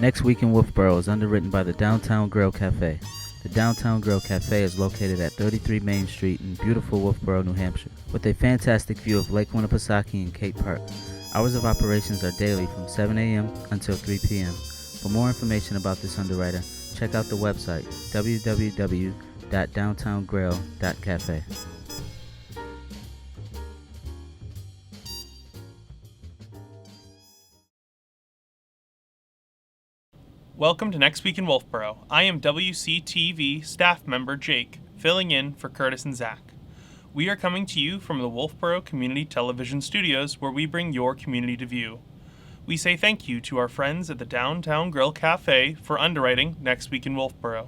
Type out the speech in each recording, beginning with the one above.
Next Week in Wolfeboro is underwritten by the Downtown Grill Cafe. The Downtown Grill Cafe is located at 33 Main Street in beautiful Wolfeboro, New Hampshire, with a fantastic view of Lake Winnipesaukee and Cate Park. Hours of operations are daily from 7 a.m. until 3 p.m. For more information about this underwriter, check out the website www.downtowngrill.cafe. Welcome to Next Week in Wolfeboro. I am WCTV staff member Jake, filling in for Curtis and Zach. We are coming to you from the Wolfeboro Community Television studios, where we bring your community to view. We say thank you to our friends at the Downtown Grill Cafe for underwriting Next Week in Wolfeboro.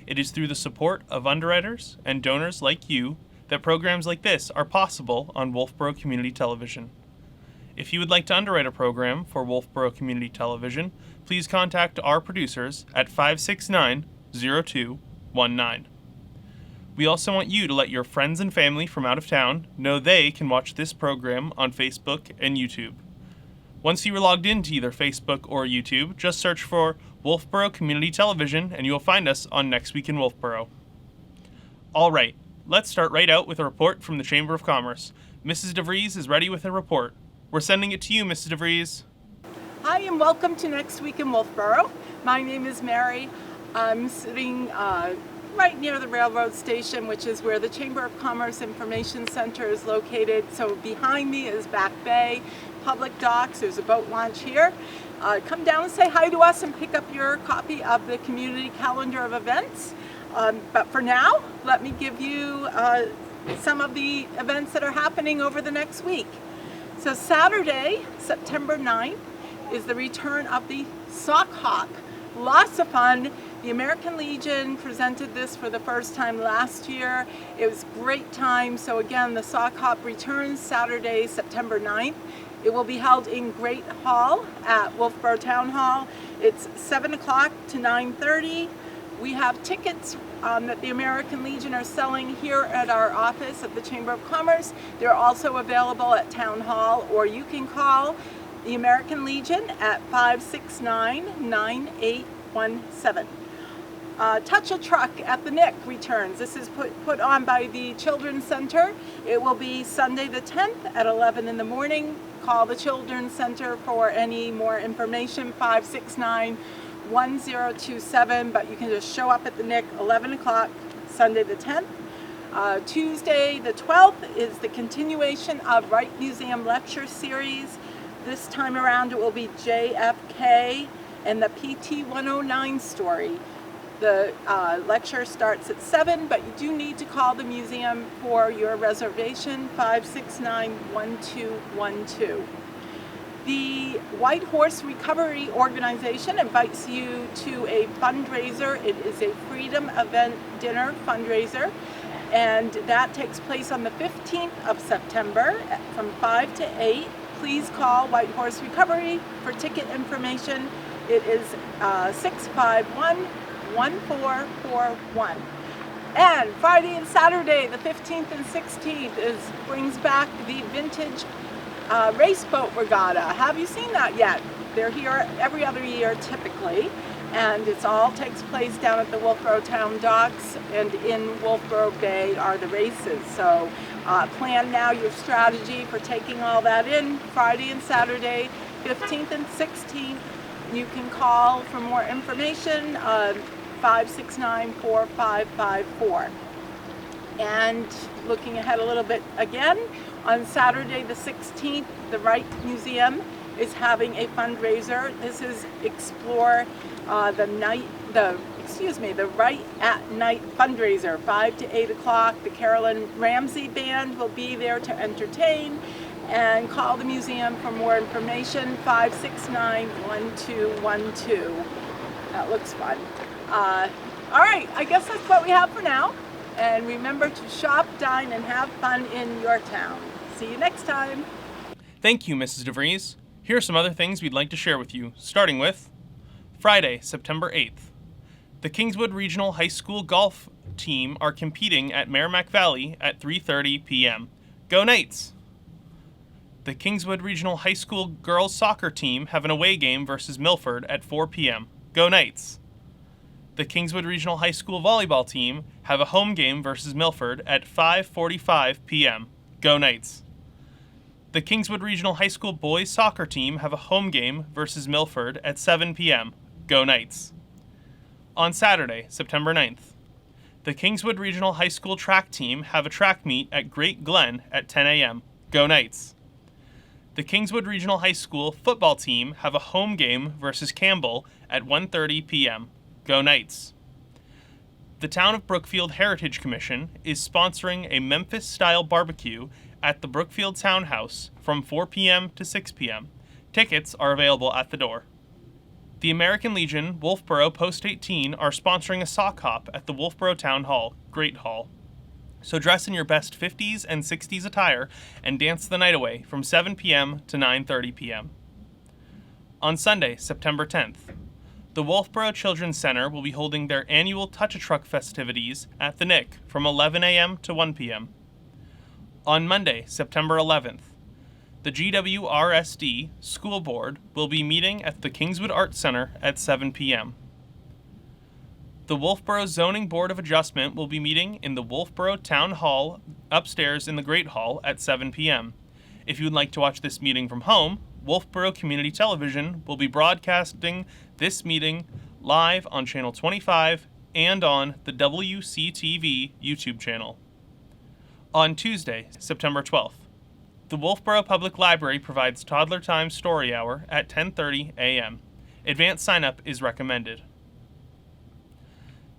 It is through the support of underwriters and donors like you that programs like this are possible on Wolfeboro Community Television. If you would like to underwrite a program for Wolfeboro Community Television, please contact our producers at 569-0219. We also want you to let your friends and family from out of town know they can watch this program on Facebook and YouTube. Once you are logged into either Facebook or YouTube, just search for Wolfeboro Community Television and you will find us on Next Week in Wolfeboro. All right, let's start right out with a report from the Chamber of Commerce. Mrs. DeVries is ready with a report. We're sending it to you, Mrs. DeVries. Hi, and welcome to Next Week in Wolfeboro. My name is Mary. I'm sitting right near the railroad station, which is where the Chamber of Commerce Information Center is located. So behind me is Back Bay, public docks. There's a boat launch here. Come down and say hi to us and pick up your copy of the community calendar of events. But for now, let me give you some of the events that are happening over the next week. So Saturday, September 9th, is the return of the Sock Hop. Lots of fun. The American Legion presented this for the first time last year. It was a great time. So again, the Sock Hop returns Saturday, September 9th. It will be held in Great Hall at Wolfeboro Town Hall. It's 7 o'clock to 9:30. We have tickets that the American Legion are selling here at our office at the Chamber of Commerce. They're also available at Town Hall, or you can call the American Legion at 569-9817. Touch a Truck at the Nick returns. This is put on by the Children's Center. It will be Sunday the 10th at 11 in the morning. Call the Children's Center for any more information, 569-1027, but you can just show up at the Nick, 11 o'clock, Sunday the 10th. Tuesday the 12th is the continuation of Wright Museum Lecture Series. This time around it will be JFK and the PT 109 story. The lecture starts at 7, but you do need to call the museum for your reservation, 569-1212. The White Horse Recovery Organization invites you to a fundraiser. It is a Freedom Event Dinner fundraiser, and that takes place on the 15th of September from 5 to 8. Please call White Horse Recovery for ticket information. It is 651-1441. And Friday and Saturday, the 15th and 16th, brings back the vintage race boat regatta. Have you seen that yet? They're here every other year typically, and it all takes place down at the Wolfeboro Town Docks, and in Wolfeboro Bay are the races. So plan now your strategy for taking all that in. Friday and Saturday, 15th and 16th. You can call for more information, 569-4554. And looking ahead a little bit again, on Saturday the 16th, the Wright Museum is having a fundraiser. This is Explore the Wright at Night fundraiser, 5 to 8 o'clock. The Carolyn Ramsey Band will be there to entertain. And call the museum for more information, 569-1212. That looks fun. All right, I guess that's what we have for now. And remember to shop, dine, and have fun in your town. See you next time. Thank you, Mrs. DeVries. Here are some other things we'd like to share with you, starting with Friday, September 8th. The Kingswood Regional High School golf team are competing at Merrimack Valley at 3:30 p.m. Go Knights! The Kingswood Regional High School girls soccer team have an away game versus Milford at 4 p.m. Go Knights. The Kingswood Regional High School volleyball team have a home game versus Milford at 5:45 p.m. Go Knights. The Kingswood Regional High School boys soccer team have a home game versus Milford at 7 p.m. Go Knights. On Saturday, September 9th, the Kingswood Regional High School track team have a track meet at Great Glen at 10 a.m. Go Knights. The Kingswood Regional High School football team have a home game versus Campbell at 1:30 p.m. Go Knights. The Town of Brookfield Heritage Commission is sponsoring a Memphis-style barbecue at the Brookfield Townhouse from 4 p.m. to 6 p.m. Tickets are available at the door. The American Legion Wolfeboro Post 18 are sponsoring a sock hop at the Wolfeboro Town Hall, Great Hall. So dress in your best 50s and 60s attire and dance the night away from 7 p.m. to 9:30 p.m. On Sunday, September 10th, the Wolfeboro Children's Center will be holding their annual Touch-a-Truck festivities at the Nick from 11 a.m. to 1 p.m. On Monday, September 11th, the GWRSD School Board will be meeting at the Kingswood Arts Center at 7 p.m. The Wolfeboro Zoning Board of Adjustment will be meeting in the Wolfeboro Town Hall upstairs in the Great Hall at 7 p.m. If you would like to watch this meeting from home, Wolfeboro Community Television will be broadcasting this meeting live on Channel 25 and on the WCTV YouTube channel. On Tuesday, September 12th, the Wolfeboro Public Library provides Toddler Time Story Hour at 10:30 a.m. Advanced sign-up is recommended.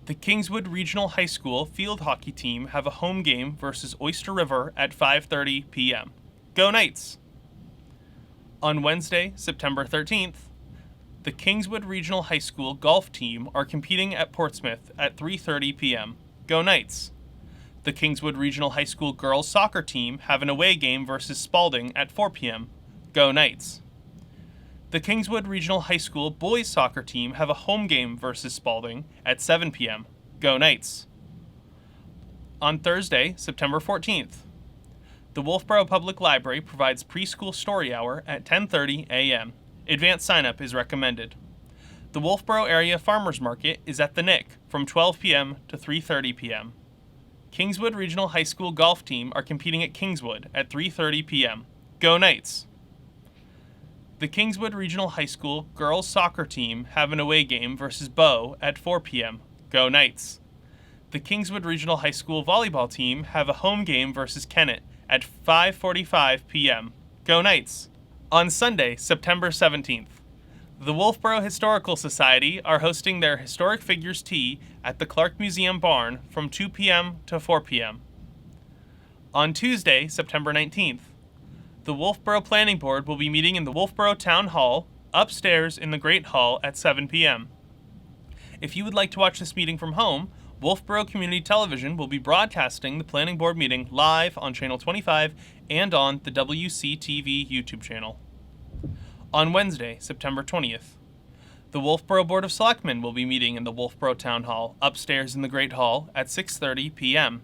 The Kingswood Regional High School field hockey team have a home game versus Oyster River at 5:30 p.m. Go Knights! On Wednesday, September 13th, the Kingswood Regional High School golf team are competing at Portsmouth at 3:30 p.m. Go Knights! The Kingswood Regional High School girls soccer team have an away game versus Spalding at 4 p.m. Go Knights! The Kingswood Regional High School boys soccer team have a home game versus Spalding at 7 p.m. Go Knights! On Thursday, September 14th, the Wolfeboro Public Library provides preschool story hour at 10:30 a.m. Advanced sign-up is recommended. The Wolfeboro Area Farmers Market is at the Nick from 12 p.m. to 3:30 p.m. Kingswood Regional High School golf team are competing at Kingswood at 3:30 p.m. Go Knights! The Kingswood Regional High School girls soccer team have an away game versus Bow at 4 p.m. Go Knights! The Kingswood Regional High School volleyball team have a home game versus Kennett at 5:45 p.m. Go Knights! On Sunday, September 17th, the Wolfeboro Historical Society are hosting their Historic Figures Tea at the Clark Museum Barn from 2 p.m. to 4 p.m. On Tuesday, September 19th, the Wolfeboro Planning Board will be meeting in the Wolfeboro Town Hall upstairs in the Great Hall at 7 p.m. If you would like to watch this meeting from home, Wolfeboro Community Television will be broadcasting the Planning Board meeting live on Channel 25 and on the WCTV YouTube channel. On Wednesday, September 20th, the Wolfeboro Board of Selectmen will be meeting in the Wolfeboro Town Hall upstairs in the Great Hall at 6:30 p.m.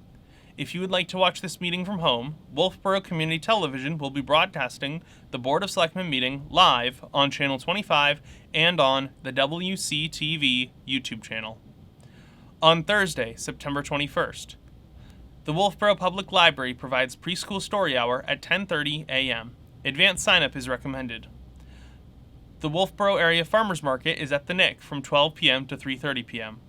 If you would like to watch this meeting from home, Wolfeboro Community Television will be broadcasting the Board of Selectmen meeting live on Channel 25 and on the WCTV YouTube channel. On Thursday, September 21st, the Wolfeboro Public Library provides preschool story hour at 10:30 a.m. Advanced sign-up is recommended. The Wolfeboro Area Farmers Market is at the Nick from 12 p.m. to 3:30 p.m.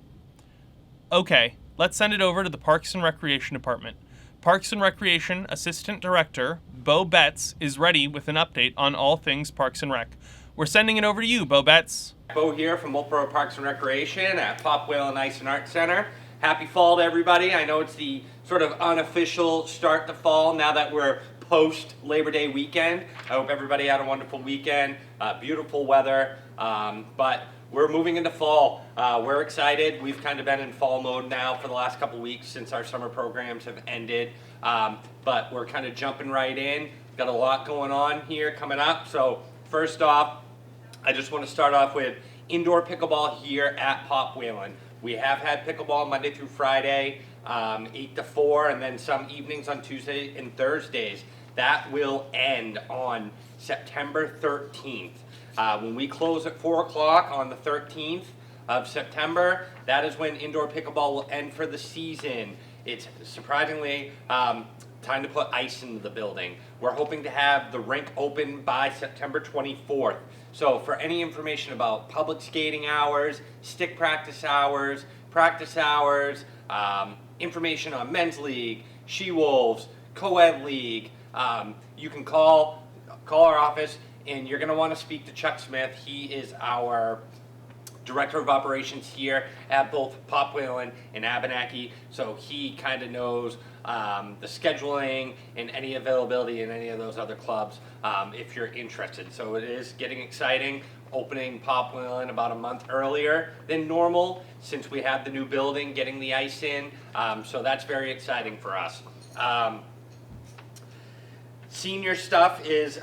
Okay, let's send it over to the Parks and Recreation Department. Parks and Recreation Assistant Director Bo Betts is ready with an update on all things Parks and Rec. We're sending it over to you, Bo Betts. Bo here from Wolfeboro Parks and Recreation at Pop Whale and Ice and Art Center. Happy fall to everybody. I know it's the sort of unofficial start to fall now that we're post Labor Day weekend. I hope everybody had a wonderful weekend, beautiful weather, but we're moving into fall. We're excited. We've kind of been in fall mode now for the last couple weeks since our summer programs have ended, but we're kind of jumping right in. Got a lot going on here coming up. So first off, I just want to start off with indoor pickleball here at Pop Whalen. We have had pickleball Monday through Friday, 8 to 4, and then some evenings on Tuesday and Thursdays. That will end on September 13th. When we close at 4 o'clock on the 13th, of September. That is when indoor pickleball will end for the season. It's surprisingly time to put ice into the building. We're hoping to have the rink open by September 24th. So for any information about public skating hours, stick practice hours, information on men's league, She-Wolves, co-ed league, you can call our office, and you're going to want to speak to Chuck Smith. He is our Director of Operations here at both Pop Whalen and Abenaki, so he kind of knows the scheduling and any availability in any of those other clubs if you're interested. So it is getting exciting, opening Pop Whalen about a month earlier than normal since we have the new building, getting the ice in, so that's very exciting for us. Senior stuff is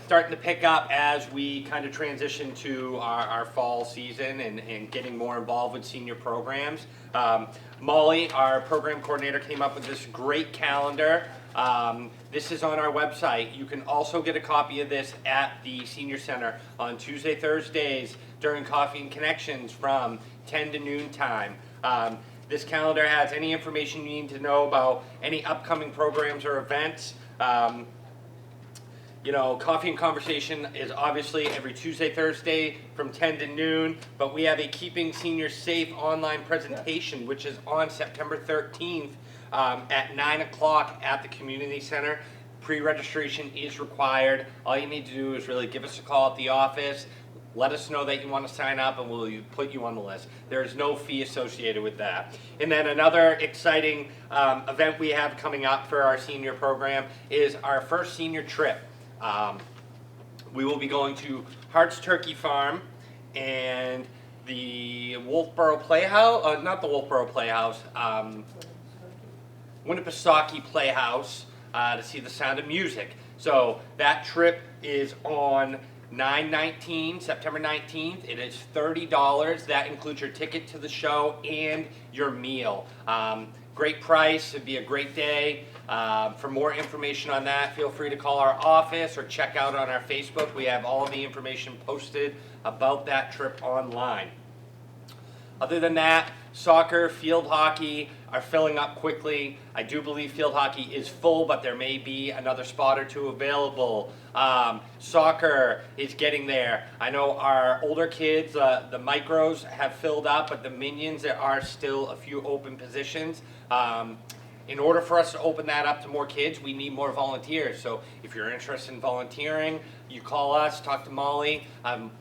starting to pick up as we kind of transition to our fall season and getting more involved with senior programs. Molly, our program coordinator, came up with this great calendar. This is on our website. You can also get a copy of this at the Senior Center on Tuesday, Thursdays during Coffee and Connections from 10 to noon time. This calendar has any information you need to know about any upcoming programs or events. You know, Coffee and Conversation is obviously every Tuesday, Thursday from 10 to noon, but we have a Keeping Seniors Safe online presentation, which is on September 13th at 9 o'clock at the Community Center. Pre-registration is required. All you need to do is really give us a call at the office, let us know that you want to sign up, and we'll put you on the list. There is no fee associated with that. And then another exciting event we have coming up for our senior program is our first senior trip. We will be going to Hart's Turkey Farm and the Wolfeboro Playhouse, not the Wolfeboro Playhouse, Winnipesaukee Playhouse to see The Sound of Music. So that trip is on 9/19, September 19th. It is $30. That includes your ticket to the show and your meal. Great price. It'd be a great day. For more information on that, feel free to call our office or check out on our Facebook. We have all of the information posted about that trip online. Other than that, soccer, field hockey are filling up quickly. I do believe field hockey is full, but there may be another spot or two available. Soccer is getting there. I know our older kids, the micros, have filled up, but the minions, there are still a few open positions. In order for us to open that up to more kids, we need more volunteers. So if you're interested in volunteering, you call us, talk to Molly.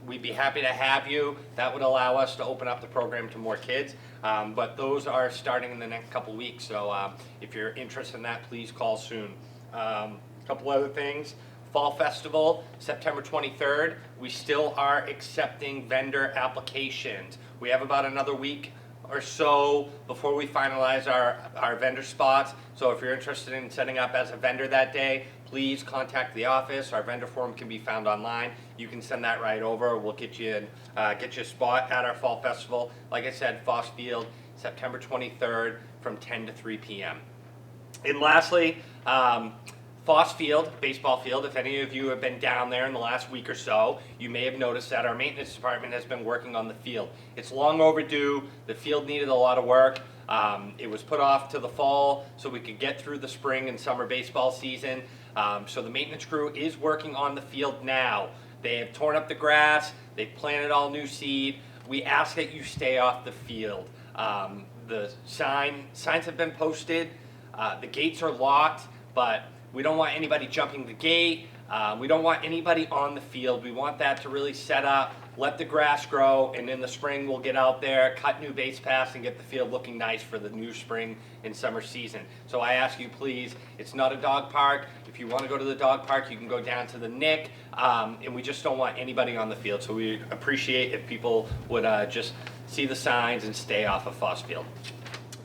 We'd be happy to have you. That would allow us to open up the program to more kids. But those are starting in the next couple weeks. So if you're interested in that, please call soon. A couple other things. Fall Festival, September 23rd. We still are accepting vendor applications. We have about another week or so before we finalize our vendor spots. So if you're interested in setting up as a vendor that day, please contact the office. Our vendor form can be found online. You can send that right over. We'll get you a spot at our Fall Festival. Like I said, Foss Field, September 23rd from 10 to 3 p.m. And lastly, Foss Field, baseball field, if any of you have been down there in the last week or so, you may have noticed that our maintenance department has been working on the field. It's long overdue. The field needed a lot of work. It was put off to the fall so we could get through the spring and summer baseball season. So the maintenance crew is working on the field now. They have torn up the grass. They've planted all new seed. We ask that you stay off the field. The signs have been posted. The gates are locked, but we don't want anybody jumping the gate. We don't want anybody on the field. We want that to really set up, let the grass grow, and in the spring we'll get out there, cut new base paths, and get the field looking nice for the new spring and summer season. So I ask you, please, it's not a dog park. If you want to go to the dog park, you can go down to the Nick, and we just don't want anybody on the field. So we appreciate if people would just see the signs and stay off of Foss Field.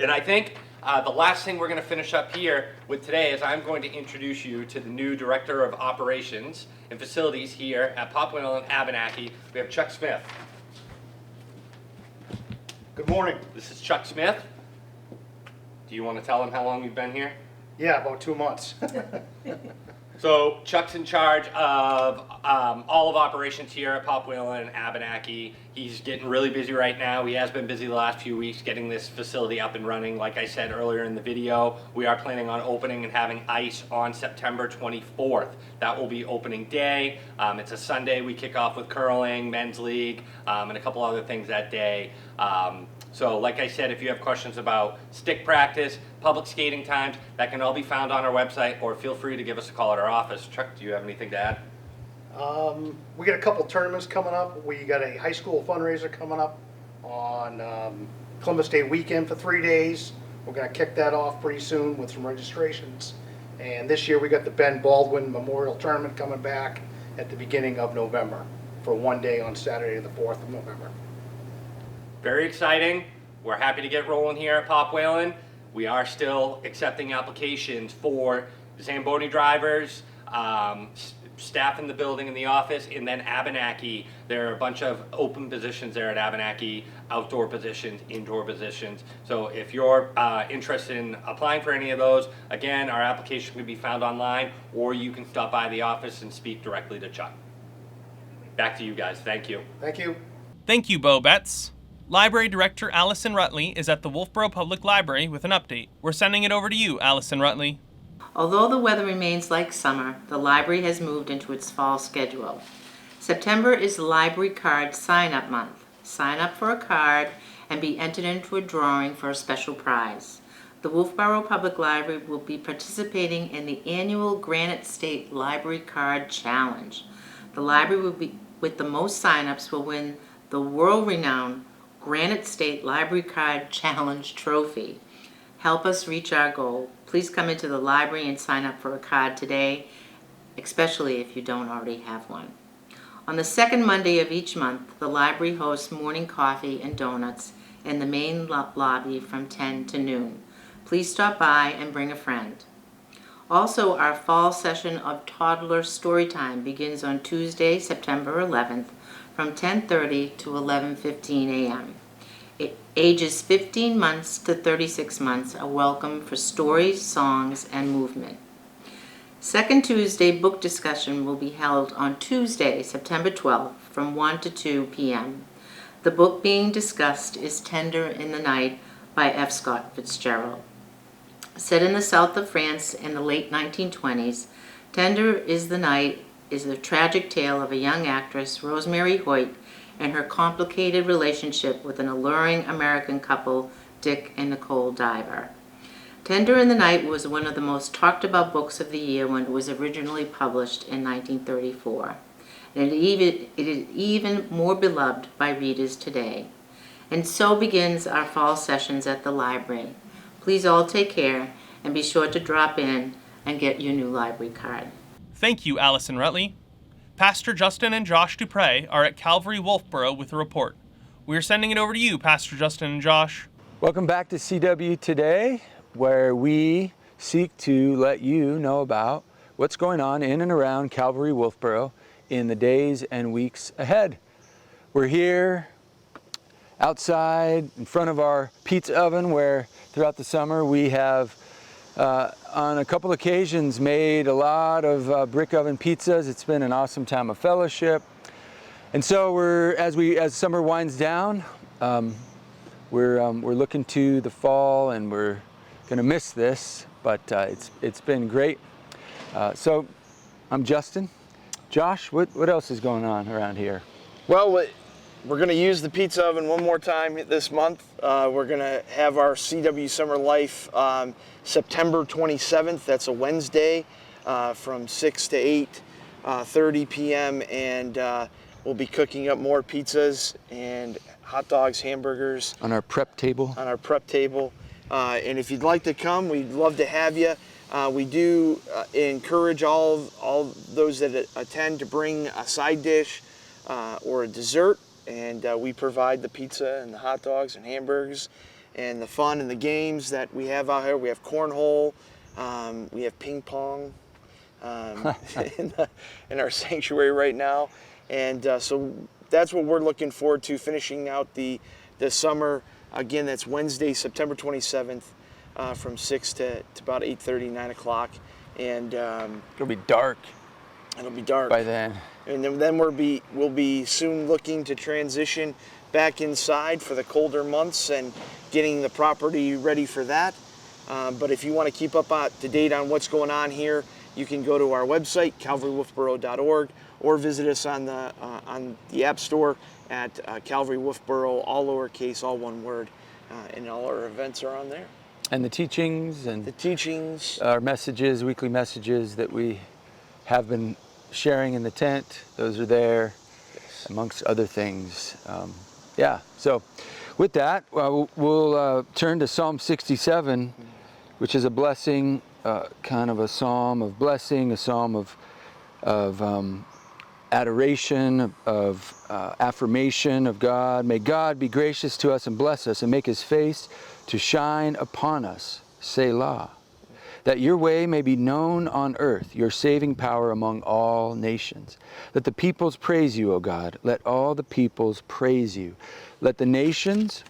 And I think the last thing we're going to finish up here with today is I'm going to introduce you to the new Director of Operations and Facilities here at Pop Whalen and Abenaki. We have Chuck Smith. Good morning. This is Chuck Smith. Do you want to tell him how long you've been here? Yeah, about 2 months. So Chuck's in charge of all of operations here at Pop Whalen and Abenaki. He's getting really busy right now. He has been busy the last few weeks getting this facility up and running. Like I said earlier in the video, we are planning on opening and having ice on September 24th. That will be opening day. It's a Sunday. We kick off with curling, men's league, and a couple other things that day. So like I said, if you have questions about stick practice, public skating times, that can all be found on our website, or feel free to give us a call at our office. Chuck, do you have anything to add? We got a couple tournaments coming up. We got a high school fundraiser coming up on Columbus Day weekend for 3 days. We're going to kick that off pretty soon with some registrations. And this year we got the Ben Baldwin Memorial Tournament coming back at the beginning of November for 1 day on Saturday the 4th of November. Very exciting. We're happy to get rolling here at Pop Whalen. We are still accepting applications for Zamboni drivers, staff in the building in the office, and then Abenaki. There are a bunch of open positions there at Abenaki, outdoor positions, indoor positions. So if you're interested in applying for any of those, again, our application can be found online, or you can stop by the office and speak directly to Chuck. Back to you guys. Thank you. Thank you. Thank you, Bo Betts. Library Director Allison Rutley is at the Wolfeboro Public Library with an update. We're sending it over to you, Allison Rutley. Although the weather remains like summer, the library has moved into its fall schedule. September is Library Card Sign-Up Month. Sign up for a card and be entered into a drawing for a special prize. The Wolfeboro Public Library will be participating in the annual Granite State Library Card Challenge. The library with the most sign-ups will win the world-renowned Granite State Library Card Challenge Trophy. Help us reach our goal. Please come into the library and sign up for a card today, especially if you don't already have one. On the second Monday of each month, the library hosts morning coffee and donuts in the main lobby from 10 to noon. Please stop by and bring a friend. Also, our fall session of Toddler Storytime begins on Tuesday, September 11th from 10:30 to 11:15 a.m. Ages 15 months to 36 months are welcome for stories, songs, and movement. Second Tuesday book discussion will be held on Tuesday, September 12th from 1 to 2 p.m. The book being discussed is Tender in the Night by F. Scott Fitzgerald. Set in the south of France in the late 1920s, Tender is the Night is the tragic tale of a young actress, Rosemary Hoyt, and her complicated relationship with an alluring American couple, Dick and Nicole Diver. Tender in the Night was one of the most talked about books of the year when it was originally published in 1934. And it is even more beloved by readers today. And so begins our fall sessions at the library. Please all take care and be sure to drop in and get your new library card. Thank you, Allison Rutley. Pastor Justin and Josh Dupre are at Calvary Wolfeboro with a report. We are sending it over to you, Pastor Justin and Josh. Welcome back to CW Today, where we seek to let you know about what's going on in and around Calvary Wolfeboro in the days and weeks ahead. We're here outside in front of our pizza oven, where throughout the summer we have on a couple occasions made a lot of brick oven pizzas. It's been an awesome time of fellowship. And so as summer winds down, we're looking to the fall, and we're gonna miss this, but it's been great. So I'm Justin. Josh, what else is going on around here? Well, we're going to use the pizza oven one more time this month. We're going to have our CW Summer Life September 27th. That's a Wednesday from 6 to 8:30 p.m. And we'll be cooking up more pizzas and hot dogs, hamburgers. On our prep table? On our prep table. And if you'd like to come, we'd love to have you. We do encourage all those that attend to bring a side dish or a dessert. And we provide the pizza and the hot dogs and hamburgers and the fun and the games that we have out here. We have cornhole, we have ping pong in our sanctuary right now. And so that's what we're looking forward to, finishing out the summer. Again, that's Wednesday, September 27th from 6 to about 8:30, 9 o'clock. and It'll be dark it'll be dark by then. And then we'll be soon looking to transition back inside for the colder months and getting the property ready for that. But if you want to keep up to date on what's going on here, you can go to our website, calvarywolfeboro.org, or visit us on the App Store at Calvary Wolfeboro, all lowercase, all one word, and all our events are on there. And the teachings and The teachings. our messages, weekly messages that we have been sharing in the tent, those are there, amongst other things. Yeah, so with that, we'll turn to Psalm 67, which is a blessing, kind of a psalm of blessing, a psalm of adoration, of affirmation of God. May God be gracious to us and bless us and make his face to shine upon us, Selah. That your way may be known on earth, your saving power among all nations. Let the peoples praise you, O God. Let all the peoples praise you. Let the nations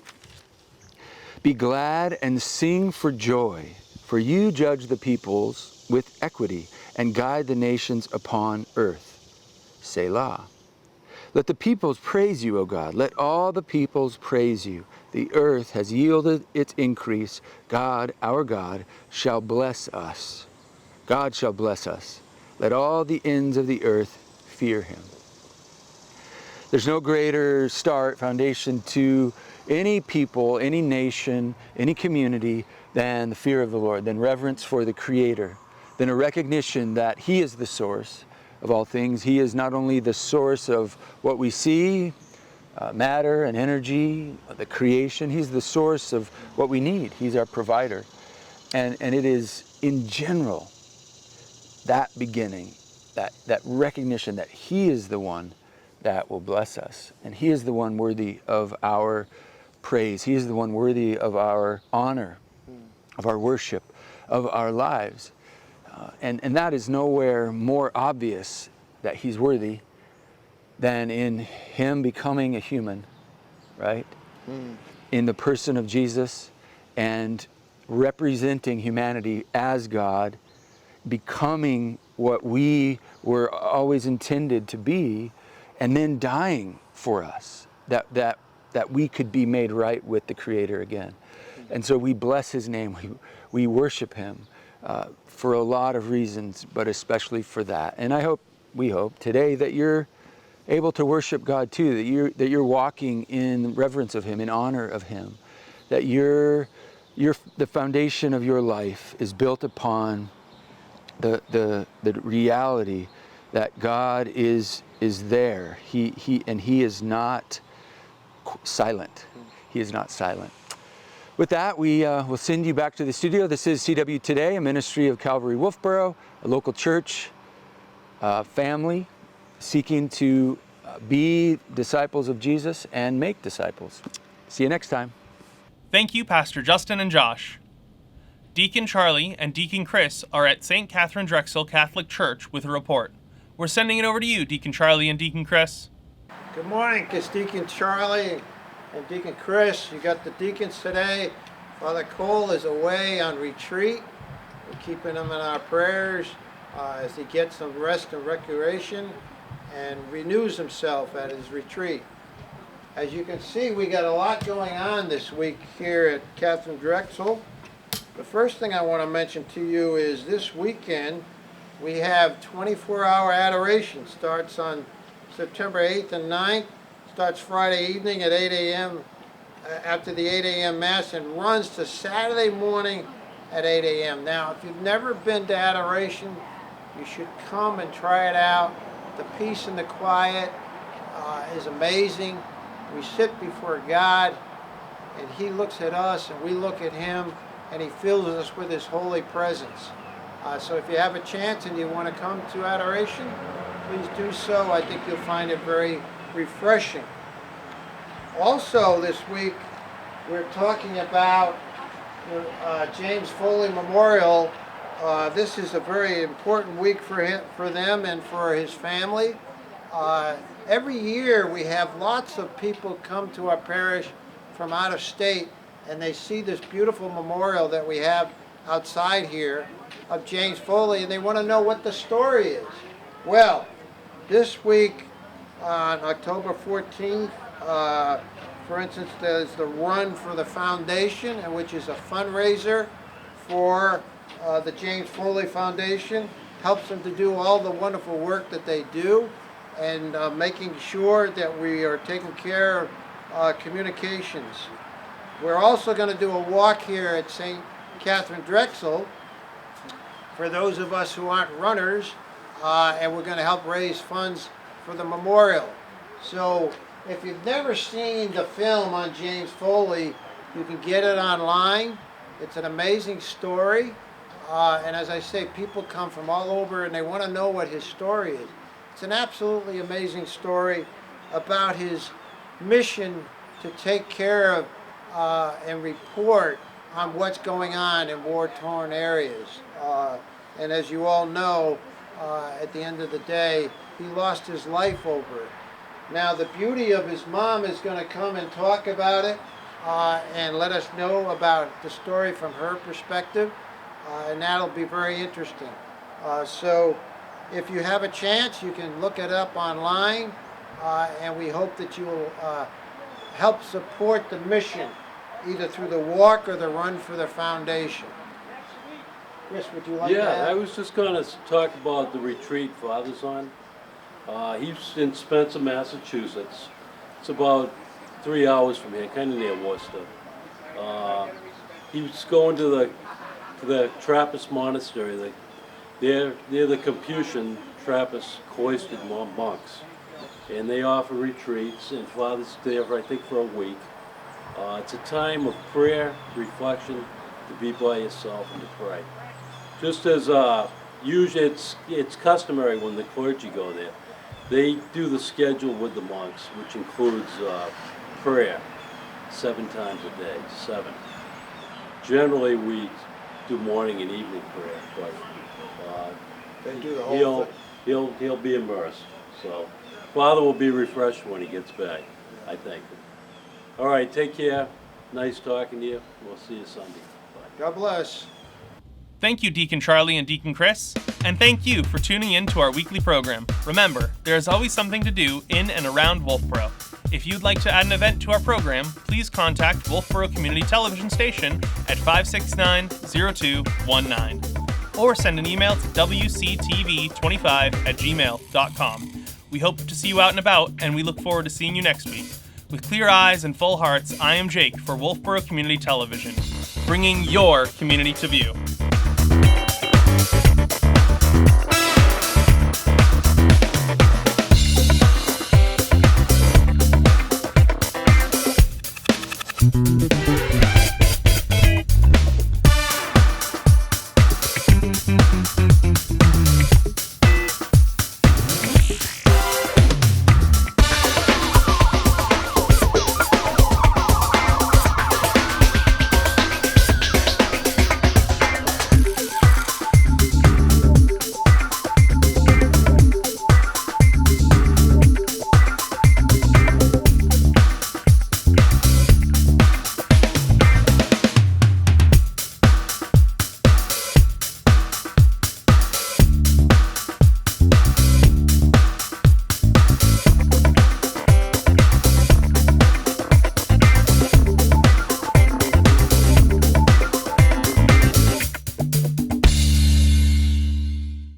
be glad and sing for joy, for you judge the peoples with equity and guide the nations upon earth. Selah. Let the peoples praise you, O God. Let all the peoples praise you. The earth has yielded its increase. God, our God, shall bless us. God shall bless us. Let all the ends of the earth fear him. There's no greater foundation to any people, any nation, any community than the fear of the Lord, than reverence for the Creator, than a recognition that he is the source of all things. He is not only the source of what we see, matter and energy, the creation. He's the source of what we need. He's our provider. And it is, in general, that beginning, that recognition that he is the one that will bless us. And he is the one worthy of our praise. He is the one worthy of our honor, of our worship, of our lives. And that is nowhere more obvious that he's worthy than in him becoming a human, right? In the person of Jesus and representing humanity as God, becoming what we were always intended to be, and then dying for us, that we could be made right with the Creator again. And so we bless his name, we worship him for a lot of reasons, but especially for that. And we hope today that you're able to worship God too, that you're walking in reverence of him, in honor of him, that the foundation of your life is built upon the reality that God is there. He is not silent. He is not silent. With that, we will send you back to the studio. This is CW Today, a ministry of Calvary Wolfeboro, a local church family seeking to be disciples of Jesus and make disciples. See you next time. Thank you, Pastor Justin and Josh. Deacon Charlie and Deacon Chris are at St. Katherine Drexel Catholic Church with a report. We're sending it over to you, Deacon Charlie and Deacon Chris. Good morning, it's Deacon Charlie and Deacon Chris. You got the deacons today. Father Cole is away on retreat. We're keeping him in our prayers as he gets some rest and recreation and renews himself at his retreat. As you can see, we got a lot going on this week here at Katherine Drexel. The first thing I want to mention to you is this weekend we have 24-hour adoration. Starts on September 8th and 9th. Starts Friday evening at 8 a.m. After the 8 a.m. Mass and runs to Saturday morning at 8 a.m. Now, if you've never been to adoration, you should come and try it out. The peace and the quiet is amazing. We sit before God, and he looks at us, and we look at him, and he fills us with his holy presence. So if you have a chance and you want to come to adoration, please do so. I think you'll find it very refreshing. Also this week, we're talking about James Foley Memorial. This is a very important week for them and for his family. Every year we have lots of people come to our parish from out of state, and they see this beautiful memorial that we have outside here of James Foley, and they want to know what the story is. Well, this week on October 14th, for instance, there's the Run for the Foundation, which is a fundraiser for the James Foley Foundation. Helps them to do all the wonderful work that they do, and making sure that we are taking care of communications. We're also going to do a walk here at St. Katherine Drexel for those of us who aren't runners, and we're going to help raise funds for the memorial. So if you've never seen the film on James Foley, you can get it online. It's an amazing story, and as I say, people come from all over and they want to know what his story is. It's an absolutely amazing story about his mission to take care of and report on what's going on in war-torn areas. And as you all know, at the end of the day, he lost his life over it. Now, the beauty of his mom is going to come and talk about it and let us know about the story from her perspective, and that'll be very interesting. So if you have a chance, you can look it up online, and we hope that you will help support the mission, either through the walk or the Run for the Foundation. Chris, would you like to add? Yeah, I was just going to talk about the retreat Father's on. He's in Spencer, Massachusetts. It's about 3 hours from here, kind of near Worcester. He's going to the Trappist monastery. They're the Capuchin Trappist cloistered monks, and they offer retreats, and Father's there, I think, for a week. It's a time of prayer, reflection, to be by yourself and to pray. Just as usually it's customary when the clergy go there, they do the schedule with the monks, which includes prayer 7 times a day, 7. Generally, we do morning and evening prayer, but They do the whole thing. he'll be immersed. So Father will be refreshed when he gets back, I think. All right, take care. Nice talking to you. We'll see you Sunday. Bye. God bless. Thank you, Deacon Charlie and Deacon Chris, and thank you for tuning in to our weekly program. Remember, there is always something to do in and around Wolfeboro. If you'd like to add an event to our program, please contact Wolfeboro Community Television Station at 569-0219, or send an email to wctv25@gmail.com. We hope to see you out and about, and we look forward to seeing you next week. With clear eyes and full hearts, I am Jake for Wolfeboro Community Television, bringing your community to view.